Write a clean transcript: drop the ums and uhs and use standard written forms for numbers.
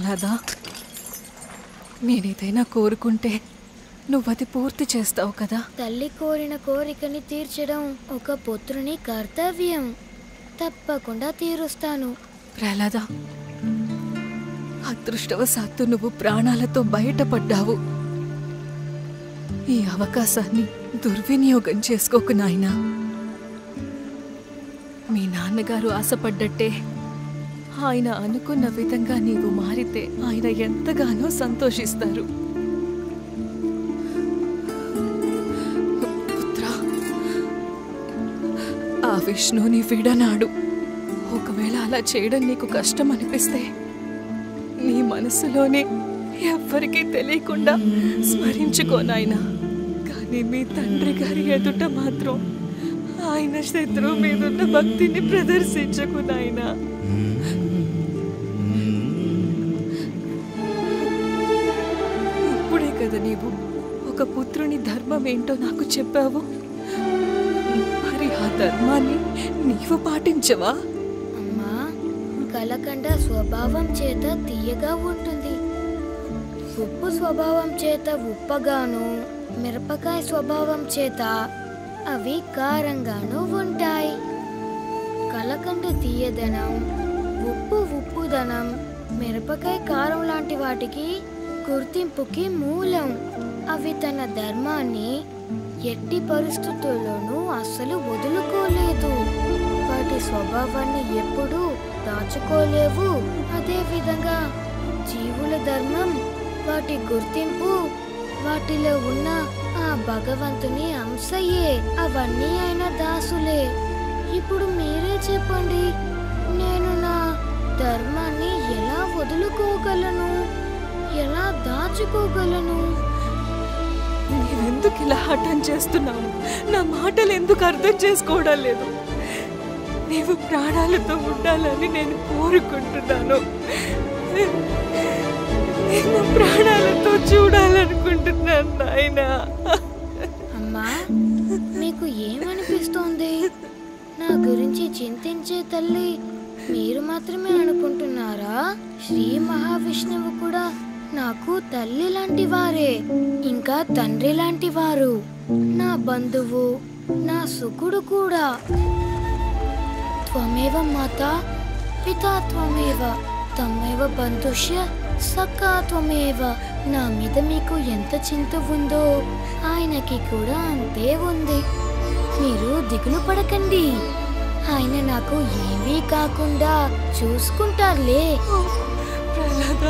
ప్రహ్లాద, నేనేదైనా కోరుకుంటే నువ్వది పూర్తి చేస్తావు కదా? తల్లి కోరిన కోరికని తీర్చడం ఒక పుత్రుని కర్తవ్యం. తప్పకుండా తీరుస్తాను. ప్రహ్లాద, అదృష్టవశాత్తు నువ్వు ప్రాణాలతో బయటపడ్డావు. ఈ అవకాశాన్ని దుర్వినియోగం చేసుకోకు నాయనా. మీ నాన్నగారు ఆశపడ్డట్టే ఆయన అనుకున్న విధంగా నీవు మారితే ఆయన ఎంతగానో సంతోషిస్తారు. పుత్ర, ఆ విష్ణుని విడనాడు. ఒకవేళ అలా చేయడం నీకు కష్టం అనిపిస్తే నీ మనసులోనే ఎవ్వరికీ తెలియకుండా స్మరించుకోనాయనా. కానీ మీ తండ్రి గారి ఎదుట మాత్రం ఆయన శత్రువు మీదున్న భక్తిని ప్రదర్శించకు నాయనా. ఇప్పుడే కదా నీవు ఒక పుత్రుని ధర్మం ఏంటో నాకు చెప్పావు. మరి ఆ ధర్మాన్ని నీవు పాటించవా? అమ్మా, కలకండ స్వభావం చేత తీయగా ఉంటుంది. ఉప్పు స్వభావం చేత ఉప్పగాను, మిరపకాయ స్వభావం చేత అవి కారంగాను ఉంటాయి. కలకండ తీయదనం, ఉప్పు ఉప్పుదనం, మిరపకాయ కారం లాంటి వాటికి గుర్తింపుకి మూలం. అవి తన ధర్మాన్ని ఎట్టి పరిస్థితుల్లోనూ అస్సలు వదులుకోలేదు. వాటి స్వభావాన్ని ఎప్పుడూ దాచుకోలేవు. అదే విధంగా జీవుల ధర్మం, వాటి గుర్తింపు, వాటిలో ఉన్న ఆ భగవంతుని అంశయే. అవన్నీ ఆయన దాసులే. ఇప్పుడు మీరే చెప్పండి, నేను నా ధర్మాన్ని ఎలా వదులుకోగలను, ఎలా దాచుకోగలను? నీవెందుకు ఇలా హఠం చేస్తున్నావు? నా మాటలు ఎందుకు అర్థం చేసుకోవడం లేదు? నీవు ప్రాణాలతో ఉండాలని నేను కోరుకుంటున్నాను. నేను ప్రాణాలతో చూడాలనుకుంటున్నాను నాయనా. అమ్మా, మీకు ఏమనిపిస్తోంది? నా గురించి చింతించే తల్లి మీరు మాత్రమే అనుకుంటున్నారా? శ్రీ మహావిష్ణువు కూడా నాకు తల్లి లాంటి వారే, ఇంకా తండ్రి లాంటి వారు, నా బంధువు, నా సుకుడు కూడా. త్వమేవ మాతా పితా త్వమేవ తమేవ బంధుష్య సఖా త్వమేవ. నా మీద మీకు ఎంత చింత ఉందో ఆయనకి కూడా అంతే ఉంది. మీరు దిగులు పడకండి, ఆయన నాకు ఏమీ కాకుండా చూసుకుంటారులే. ప్రహ్లాద,